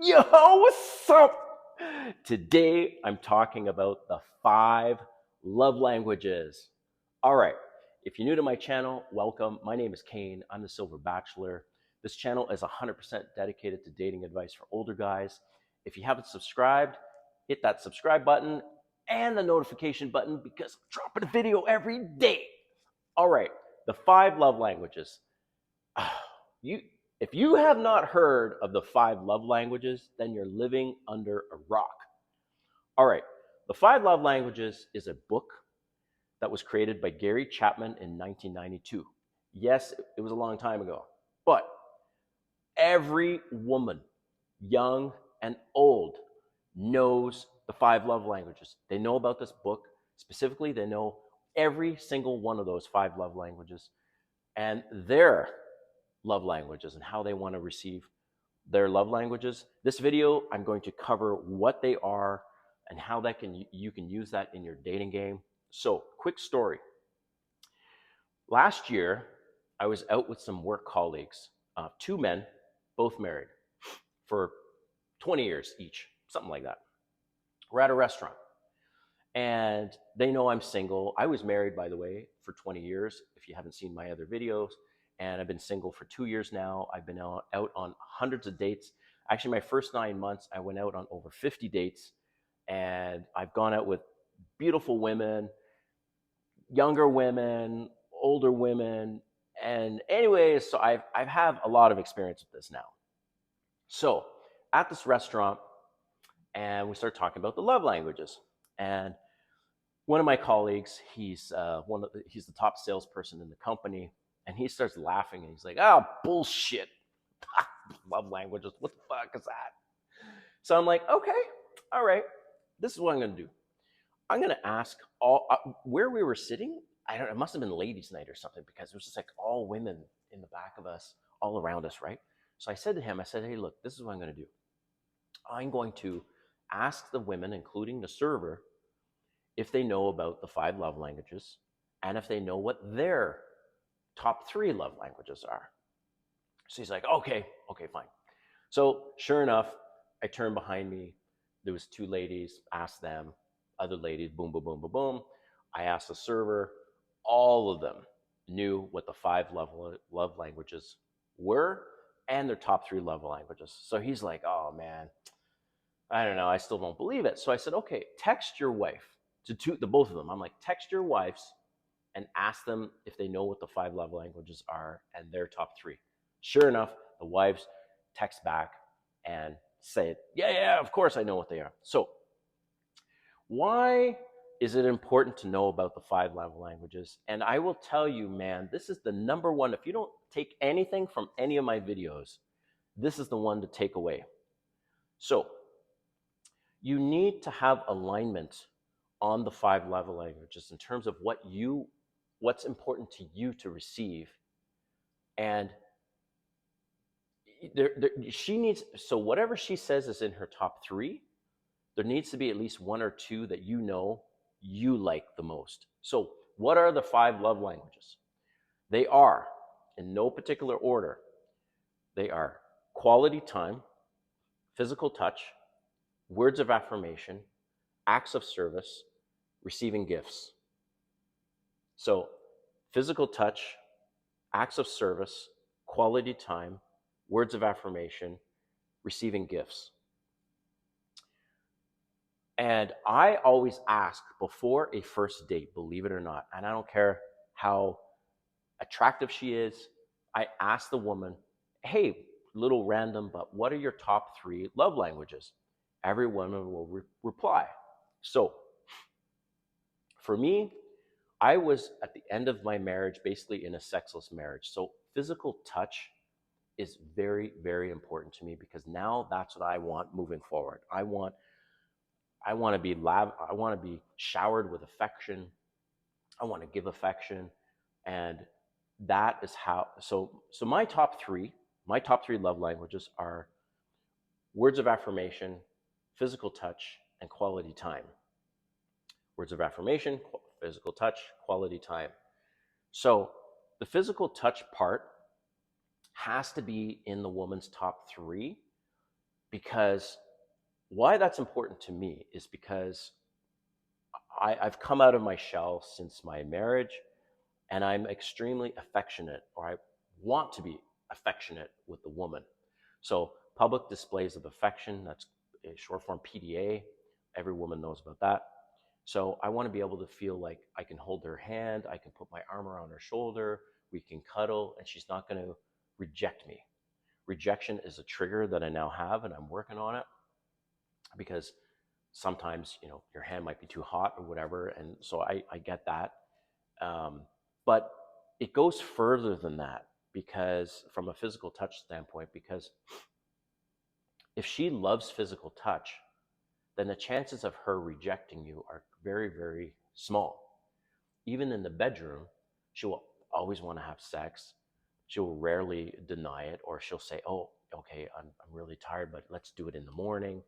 Yo, what's up? Today I'm talking about the 5 love languages. All right, if you're new to my channel, welcome. My name is Kane. I'm the Silver Bachelor. This channel is 100% dedicated to dating advice for older guys. If you haven't subscribed, hit that subscribe button and the notification button because I'm dropping a video every day. All right, the 5 love languages. You, if you have not heard of the 5 love languages, then you're living under a rock. All right, the 5 love languages is a book that was created by Gary Chapman in 1992. Yes, it was a long time ago, but every woman, young and old, knows the 5 love languages. They know about this book. Specifically, they know every single one of those 5 love languages and their love languages and how they want to receive their love languages. This video, I'm going to cover what they are and how you can use that in your dating game. So, quick story. Last year, I was out with some work colleagues, 2 men, both married, for 20 years each, something like that. We're at a restaurant, and they know I'm single. I was married, by the way, for 20 years, if you haven't seen my other videos, and I've been single for 2 years now. I've been out on hundreds of dates. Actually, my first 9 months, I went out on over 50 dates, and I've gone out with beautiful women, younger women, older women, and anyways, so I've had a lot of experience with this now. So at this restaurant, and we start talking about the love languages, and one of my colleagues, he's the top salesperson in the company, and he starts laughing and he's like, "Oh, bullshit, love languages. What the fuck is that?" So I'm like, "Okay, all right. This is what I'm gonna do. I'm gonna ask all where we were sitting. I don't. It must have been ladies' night or something because it was just like all women in the back of us, all around us, right?" So I said to him, I said, "Hey, look, this is what I'm gonna do. I'm going to ask the women, including the server, if they know about the 5 love languages and if they know what their top 3 love languages are." So he's like, "Okay, okay, fine." So sure enough, I turned behind me. There was 2 ladies, asked them, other ladies, boom, boom, boom, boom, boom. I asked the server. All of them knew what the 5 love languages were and their top 3 love languages. So he's like, "Oh man, I don't know. I still don't believe it." So I said, "Okay, text your wife the both of them." I'm like, "Text your wives and ask them if they know what the 5 love languages are and their top 3." Sure enough, the wives text back and say, "Yeah, yeah, of course I know what they are." So why is it important to know about the 5 love languages? And I will tell you, man, this is the number one. If you don't take anything from any of my videos, this is the one to take away. So you need to have alignment on the 5 love languages in terms of what's important to you to receive. And she needs, so whatever she says is in her top 3, there needs to be at least 1 or 2 that you like the most. So what are the 5 love languages? They are, in no particular order, they are quality time, physical touch, words of affirmation, acts of service, receiving gifts. So physical touch, acts of service, quality time, words of affirmation, receiving gifts. And I always ask before a first date, believe it or not, and I don't care how attractive she is, I ask the woman, "Hey, little random, but what are your top 3 love languages?" Every woman will reply. So for me, I was at the end of my marriage, basically in a sexless marriage. So physical touch is very, very important to me because now that's what I want moving forward. I want to be showered with affection. I want to give affection, and that is how. So my top three love languages are words of affirmation, physical touch, and quality time. Words of affirmation, physical touch, quality time. So the physical touch part has to be in the woman's top 3 because why that's important to me is because I've come out of my shell since my marriage, and I'm extremely affectionate, or I want to be affectionate with the woman. So, public displays of affection, that's a short form PDA. Every woman knows about that. So, I want to be able to feel like I can hold her hand, I can put my arm around her shoulder, we can cuddle, and she's not going to reject me. Rejection is a trigger that I now have, and I'm working on it because sometimes, your hand might be too hot or whatever. And so I get that. But it goes further than that, because from a physical touch standpoint, because if she loves physical touch, then the chances of her rejecting you are very, very small. Even in the bedroom, she will always want to have sex. She will rarely deny it, or she'll say, oh, okay, I'm really tired, but let's do it in the morning.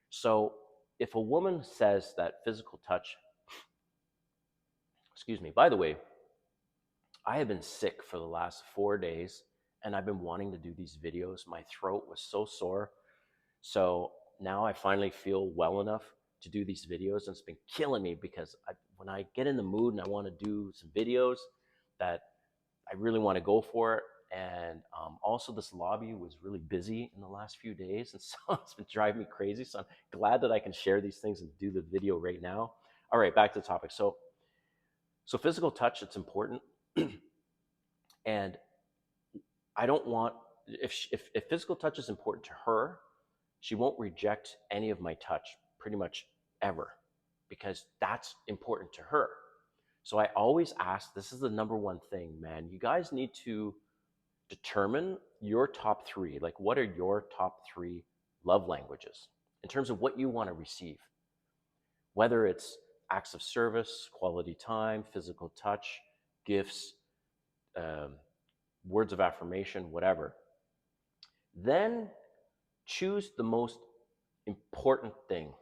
So if a woman says that physical touch, excuse me, by the way, I have been sick for the last 4 days, and I've been wanting to do these videos. My throat was so sore. So now I finally feel well enough to do these videos, and it's been killing me because when I get in the mood and I want to do some videos that I really want to go for it. And also, this lobby was really busy in the last few days, and so it's been driving me crazy. So I'm glad that I can share these things and do the video right now. All right, back to the topic. So physical touch, it's important. And I don't want, if physical touch is important to her, she won't reject any of my touch pretty much ever, because that's important to her. So I always ask, this is the number one thing, man. You guys need to determine your top three. Like, what are your top three love languages in terms of what you want to receive? Whether it's acts of service, quality time, physical touch, gifts, um, words of affirmation, whatever. Then choose the most important thing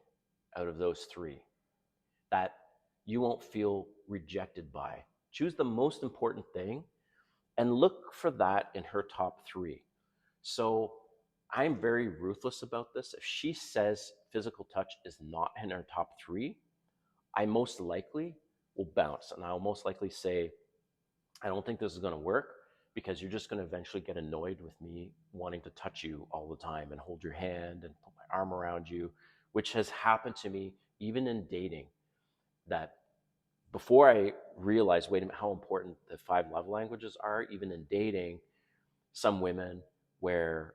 out of those three that you won't feel rejected by. Choose the most important thing and look for that in her top three. So I'm very ruthless about this. If she says physical touch is not in her top three, I most likely will bounce, and I'll most likely say, I don't think this is going to work, because you're just going to eventually get annoyed with me wanting to touch you all the time and hold your hand and put my arm around you, which has happened to me even in dating. That before I realized, wait a minute, how important the five love languages are, even in dating, some women where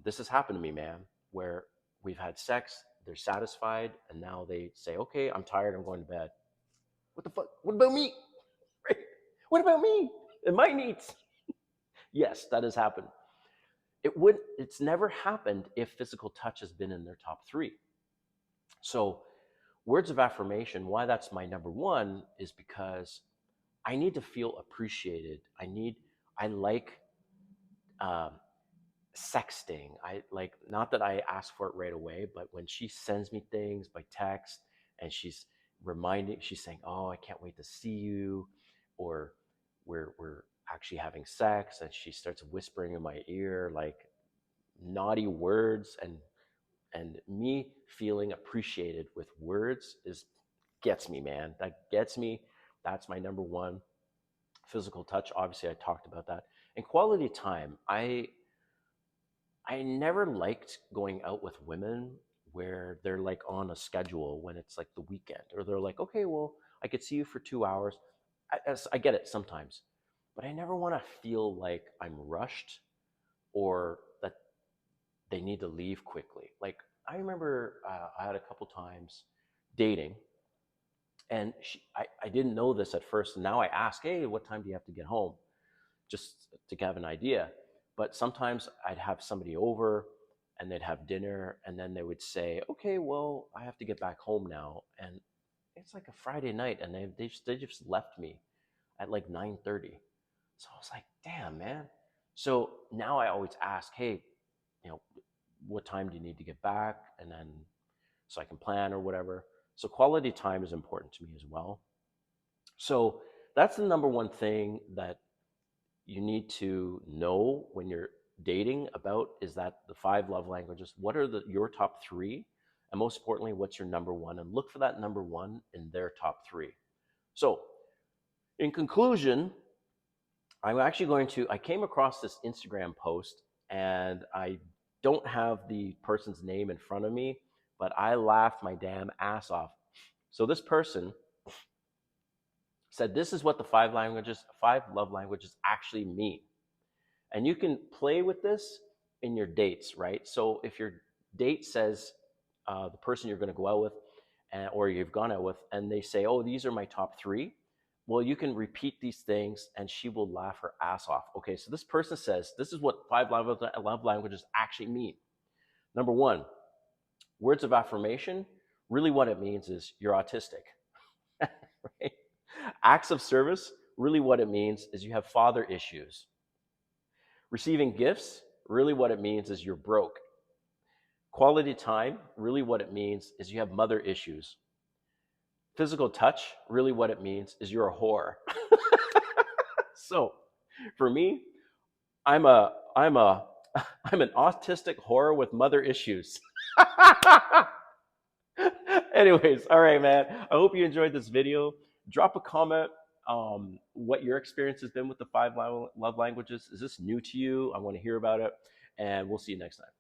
this has happened to me, man, where we've had sex, they're satisfied, and now they say, okay, I'm tired, I'm going to bed. What the fuck? What about me? Right? What about me and my needs? Yes, that has happened. It's never happened if physical touch has been in their top three. So words of affirmation, why that's my number one, is because I need to feel appreciated. I like um, sexting. I like, not that I ask for it right away, but when she sends me things by text and she's saying, oh, I can't wait to see you, or we're actually having sex, and she starts whispering in my ear like naughty words, and me feeling appreciated with words is gets me, man. That gets me. That's my number one. Physical touch, obviously I talked about that. And quality time. I never liked going out with women where they're like on a schedule when it's like the weekend, or they're like, okay, well, I could see you for 2 hours. I get it sometimes, but I never want to feel like I'm rushed, or that they need to leave quickly. Like, I remember I had a couple times dating, and I didn't know this at first. And now I ask, hey, what time do you have to get home? Just to have an idea. But sometimes I'd have somebody over and they'd have dinner, and then they would say, okay, well, I have to get back home now. And it's like a Friday night, and they just left me at like 9:30. So I was like, damn, man. So now I always ask, hey, you know, what time do you need to get back? And then so I can plan or whatever. So quality time is important to me as well. So that's the number one thing that you need to know when you're dating about is that the 5 love languages. What are your top 3? And most importantly, what's your number 1? And look for that number 1 in their top 3. So, in conclusion, I came across this Instagram post, and I don't have the person's name in front of me, but I laughed my damn ass off. So this person said, this is what the 5 love languages actually mean. And you can play with this in your dates, right? So if your date says the person you're going to go out with, or you've gone out with, and they say, oh, these are my top 3, well, you can repeat these things and she will laugh her ass off. Okay, so this person says, this is what 5 love languages actually mean. Number 1, words of affirmation. Really what it means is you're autistic. Right? Acts of service. Really what it means is you have father issues. Receiving gifts. Really what it means is you're broke. Quality time. Really what it means is you have mother issues. Physical touch. Really what it means is you're a whore. So, for me, I'm a I'm a I'm an autistic whore with mother issues. Anyways, all right, man. I hope you enjoyed this video. Drop a comment what your experience has been with the 5 love languages. Is this new to you? I want to hear about it, and we'll see you next time.